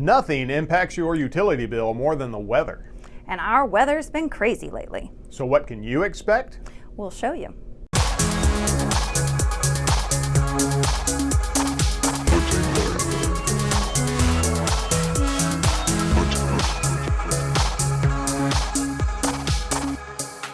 Nothing impacts your utility bill more than the weather. And our weather's been crazy lately. So what can you expect? We'll show you.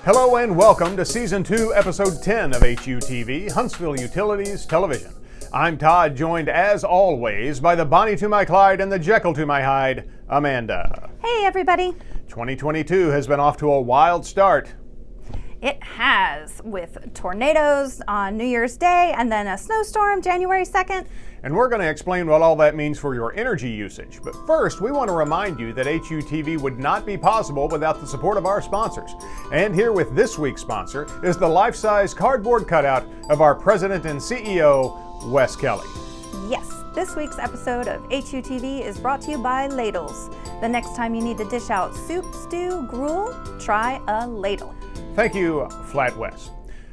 Hello and welcome to Season 2, Episode 10 of HUTV, Huntsville Utilities Television. I'm Todd, joined as always by the Bonnie to my Clyde and the Jekyll to my Hyde, Amanda. Hey everybody. 2022 has been off to a wild start. It has, with tornadoes on New Year's Day and then a snowstorm January 2nd. And we're going to explain what all that means for your energy usage. But first, we want to remind you that HUTV would not be possible without the support of our sponsors. And here with this week's sponsor is the life-size cardboard cutout of our president and CEO, Wes Kelly. Yes, this week's episode of HUTV is brought to you by Ladles. The next time you need to dish out soup, stew, gruel, try a ladle. Thank you, Flat Wes.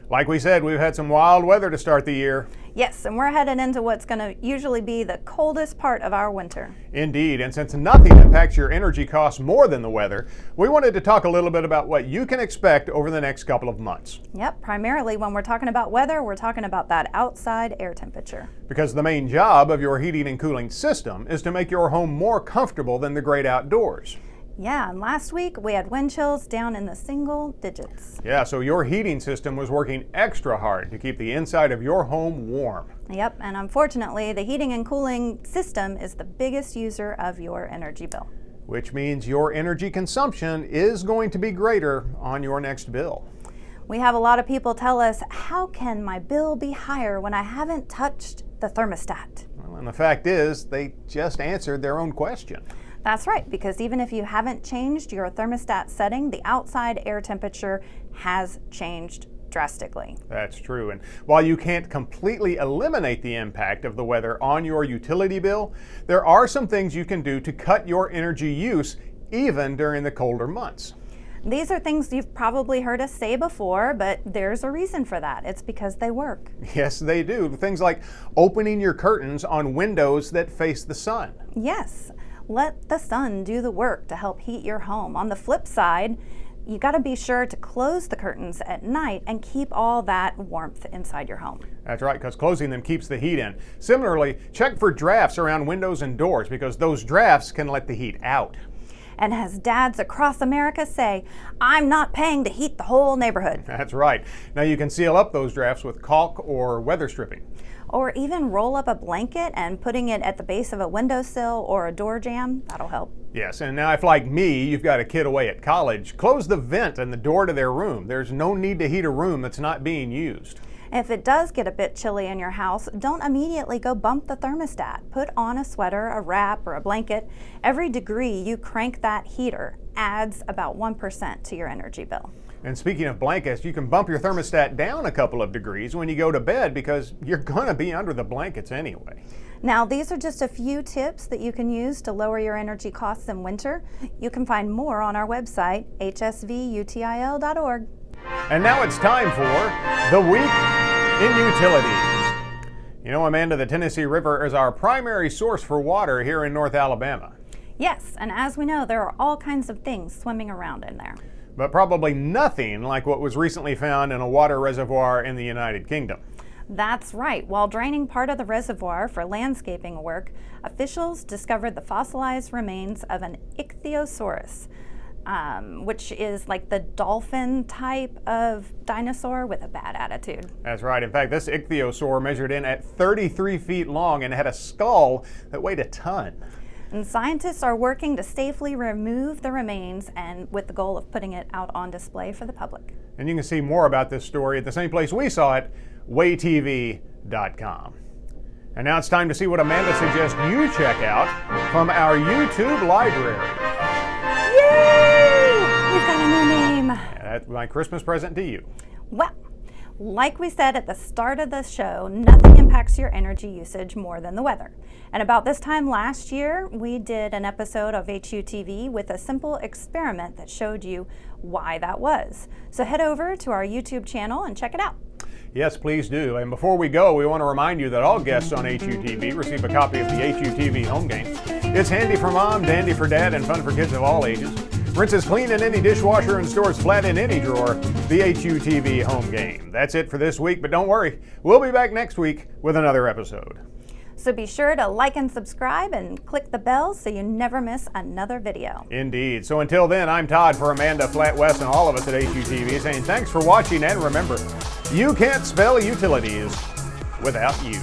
Like we said, we've had some wild weather to start the year. Yes, and we're headed into what's going to usually be the coldest part of our winter. Indeed, and since nothing impacts your energy costs more than the weather, we wanted to talk a little bit about what you can expect over the next couple of months. Yep, primarily when we're talking about weather, we're talking about that outside air temperature. Because the main job of your heating and cooling system is to make your home more comfortable than the great outdoors. Yeah, and last week we had wind chills down in the single digits. Yeah, so your heating system was working extra hard to keep the inside of your home warm. Yep, and unfortunately, the heating and cooling system is the biggest user of your energy bill. Which means your energy consumption is going to be greater on your next bill. We have a lot of people tell us, how can my bill be higher when I haven't touched the thermostat? Well, and the fact is, they just answered their own question. That's right, because even if you haven't changed your thermostat setting, the outside air temperature has changed drastically. That's true. And while you can't completely eliminate the impact of the weather on your utility bill, there are some things you can do to cut your energy use even during the colder months. These are things you've probably heard us say before, but there's a reason for that. It's because they work. Yes, they do. Things like opening your curtains on windows that face the sun. Yes. Let the sun do the work to help heat your home. On the flip side, you got to be sure to close the curtains at night and keep all that warmth inside your home. That's right, because closing them keeps the heat in. Similarly, check for drafts around windows and doors because those drafts can let the heat out. And as dads across America say, I'm not paying to heat the whole neighborhood. That's right. Now you can seal up those drafts with caulk or weather stripping. Or even roll up a blanket and putting it at the base of a windowsill or a door jamb. That'll help. Yes, and now if like me, you've got a kid away at college, close the vent and the door to their room. There's no need to heat a room that's not being used. If it does get a bit chilly in your house, don't immediately go bump the thermostat. Put on a sweater, a wrap, or a blanket. Every degree you crank that heater adds about 1% to your energy bill. And speaking of blankets, you can bump your thermostat down a couple of degrees when you go to bed because you're going to be under the blankets anyway. Now, these are just a few tips that you can use to lower your energy costs in winter. You can find more on our website, hsvutil.org. And now it's time for The Week in Utilities. You know, Amanda, the Tennessee River is our primary source for water here in North Alabama. Yes, and as we know, there are all kinds of things swimming around in there. But probably nothing like what was recently found in a water reservoir in the United Kingdom. That's right. While draining part of the reservoir for landscaping work, officials discovered the fossilized remains of an ichthyosaurus, which is like the dolphin type of dinosaur with a bad attitude. That's right. In fact, this ichthyosaur measured in at 33 feet long and had a skull that weighed a ton. And scientists are working to safely remove the remains and with the goal of putting it out on display for the public. And you can see more about this story at the same place we saw it, waytv.com. And now it's time to see what Amanda suggests you check out from our YouTube library. Yay! We've got a new name. That's my Christmas present to you. Well, like we said at the start of the show, nothing impacts your energy usage more than the weather. And about this time last year, we did an episode of HUTV with a simple experiment that showed you why that was. So head over to our YouTube channel and check it out. Yes, please do. And before we go, we want to remind you that all guests on HUTV receive a copy of the HUTV home game. It's handy for mom, dandy for dad, and fun for kids of all ages. Rinses clean in any dishwasher and stores flat in any drawer. The HUTV home game. That's it for this week, but don't worry. We'll be back next week with another episode. So be sure to like and subscribe and click the bell so you never miss another video. Indeed. So until then, I'm Todd for Amanda, Flat West, and all of us at HUTV saying thanks for watching, and remember, you can't spell utilities without you.